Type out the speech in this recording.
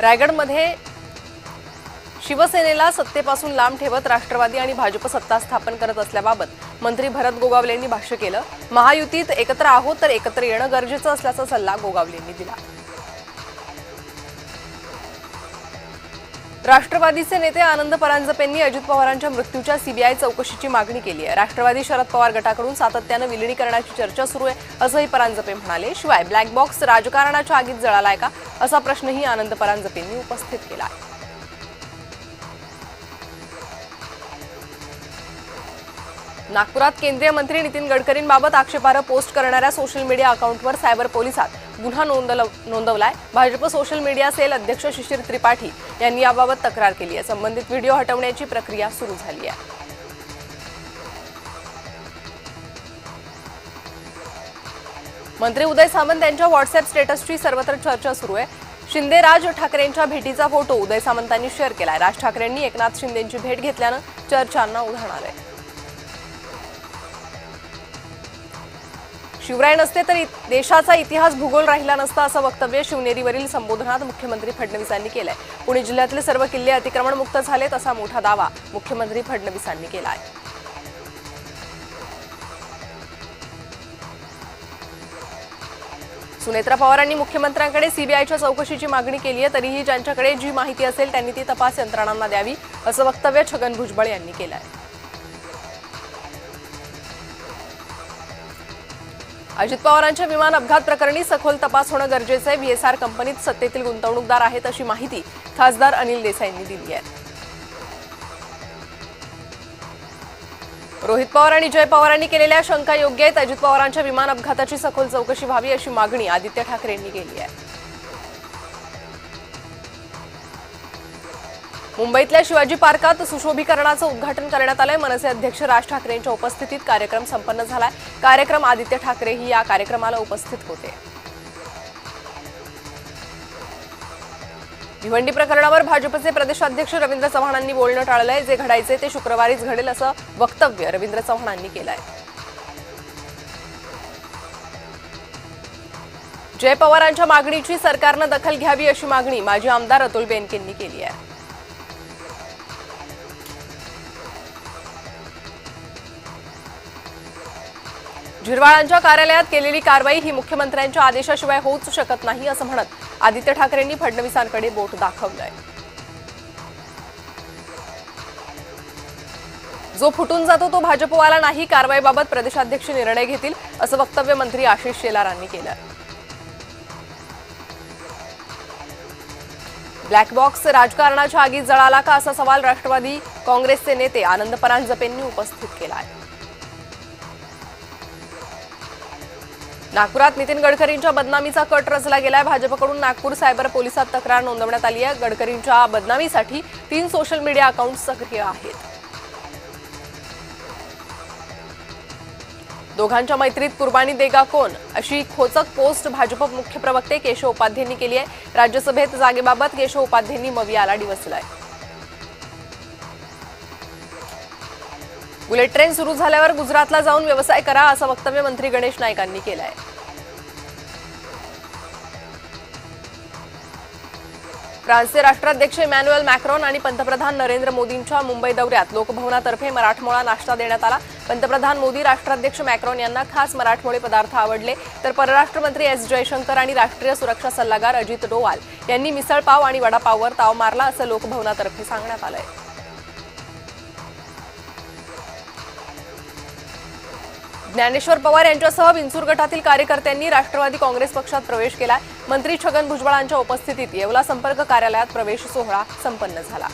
रायगडमध्ये शिवसेनेला सत्तेपासून लांब ठेवत राष्ट्रवादी आणि भाजप सत्ता स्थापन करत असल्याबाबत मंत्री भरत गोगावले यांनी भाष्य केलं। महायुतीत एकत्र आहोत तर एकत्र येणं गरजेचं असल्याचा सल्ला गोगावले यांनी दिला। राष्ट्रवादीचे नेते आनंद परांजपेंनी अजित पवारांच्या मृत्यूच्या सीबीआय चौकशीची मागणी केली आहे। राष्ट्रवादी शरद पवार गटाकडून सातत्याने विलिनीकरणाची चर्चा सुरू आहे असंही परांजपे म्हणाले। शिवाय ब्लॅक बॉक्स राजकारणाच्या आगीत जळालाय का असा प्रश्नही आनंद परांजपेंनी उपस्थित केला आहे। नागपुरात केंद्रीय मंत्री नितीन गडकरींबाबत आक्षेपार्ह पोस्ट करणाऱ्या सोशल मीडिया अकाउंटवर सायबर पोलिसात गुन्हा नोंदवलाय। भाजप सोशल मीडिया सेल अध्यक्ष शिशिर त्रिपाठी यांनी याबाबत तक्रार केली आहे। संबंधित व्हिडिओ हटवण्याची प्रक्रिया सुरू झाली आहे। मंत्री उदय सामंत यांच्या व्हॉट्सअप स्टेटसची सर्वत्र चर्चा सुरू आहे। शिंदे राज ठाकरेंच्या भेटीचा फोटो उदय सामंतांनी शेअर केलाय। राज ठाकरेंनी एकनाथ शिंदेंची भेट घेतल्यानं चर्चांना उधाण आलंय। शिवराय नसते तर देशाचा इतिहास भूगोल राहिला नसता असं वक्तव्य शिवनेरीवरील संबोधनात मुख्यमंत्री फडणवीसांनी केलंय। पुणे जिल्ह्यातले सर्व किल्ले अतिक्रमण मुक्त झालेत असा मोठा दावा मुख्यमंत्री फडणवीसांनी केलाय। सुनेत्रा पवारांनी मुख्यमंत्र्यांकडे सीबीआयच्या चौकशीची मागणी केली आहे। तरीही ज्यांच्याकडे जी माहिती असेल त्यांनी ती तपास यंत्रणांना द्यावी असं वक्तव्य छगन भुजबळ यांनी केलंय। अजित पवारांच्या विमान अपघात प्रकरणी सखोल तपास होणं गरजेचं आहे। व्हीएसआर कंपनीत सत्तेतील गुंतवणूकदार आहेत अशी माहिती खासदार अनिल देसाई यांनी दिली आहे। रोहित पवार आणि जय पवारांनी केलेल्या शंका योग्य आहेत। अजित पवारांच्या विमान अपघाताची सखोल चौकशी व्हावी अशी मागणी आदित्य ठाकरे यांनी केली आहे। मुंबईतल्या शिवाजी पार्कात सुशोभीकरणाचं उद्घाटन करण्यात आलंय। मनसे अध्यक्ष राज ठाकरे यांच्या उपस्थितीत कार्यक्रम संपन्न झालाय। कार्यक्रम आदित्य ठाकरेही या कार्यक्रमाला उपस्थित होते। भिवंडी प्रकरणावर भाजपचे प्रदेशाध्यक्ष रवींद्र चव्हाणांनी बोलणं टाळलंय। जे घडायचे ते शुक्रवारीच घडेल असं वक्तव्य रवींद्र चव्हाणांनी केलंय। जय पवारांच्या मागणीची सरकारनं दखल घ्यावी अशी मागणी माजी आमदार अतुल बेनके यांनी केली आहे। झिरवाळांच्या कार्यालयात केलेली कारवाई ही मुख्यमंत्र्यांच्या आदेशाशिवाय होऊच शकत नाही असं म्हणत आदित्य ठाकरेंनी फडणवीसांकडे बोट दाखवलंय। जो फुटून जातो तो भाजपवाला नाही, कारवाईबाबत प्रदेशाध्यक्ष निर्णय घेतील असं वक्तव्य मंत्री आशिष शेलारांनी केलं। ब्लॅक बॉक्स राजकारणाच्या आगीत जळाला का असा सवाल राष्ट्रवादी काँग्रेसचे नेते आनंद परांजपेंनी उपस्थित केला आहे। नागपुरात नितीन गडकरींच्या बदनामीचा कट रचला गेलाय। भाजपकडून नागपूर सायबर पोलिसात तक्रार नोंदवण्यात आली आहे। गडकरींच्या बदनामीसाठी 3 सोशल मीडिया अकाउंट सक्रिय आहेत। दोघांच्या मैत्रीत कुर्बानी देगा कोण अशी खोचक पोस्ट भाजप मुख्य प्रवक्ते केशव उपाध्यायांनी केली आहे। राज्यसभेत जागेबाबत केशव उपाध्यायांनी मवियाला डिवचलाय। बुलेट ट्रेन सुरू झाल्यावर गुजरातला जाऊन व्यवसाय करा असं वक्तव्य मंत्री गणेश नाईकांनी केलंय। फ्रान्सचे राष्ट्राध्यक्ष इमॅन्युएल मॅक्रॉन आणि पंतप्रधान नरेंद्र मोदींच्या मुंबई दौऱ्यात लोकभवनातर्फे मराठमोळा नाश्ता देण्यात आला। पंतप्रधान मोदी राष्ट्राध्यक्ष मॅक्रॉन यांना खास मराठमोळे पदार्थ आवडले, तर परराष्ट्र मंत्री एस जयशंकर आणि राष्ट्रीय सुरक्षा सल्लागार अजित डोवाल यांनी मिसळपाव आणि वडापाववर ताव मारला असं लोकभवनातर्फे सांगण्यात आलंय। ज्ञानेश्वर पवार यांच्यासह विंचूर गटातील कार्यकर्त्यांनी राष्ट्रवादी काँग्रेस पक्षात प्रवेश केला। मंत्री छगन भुजबळांच्या उपस्थितीत येवला संपर्क कार्यालयात प्रवेश सोहळा संपन्न झाला।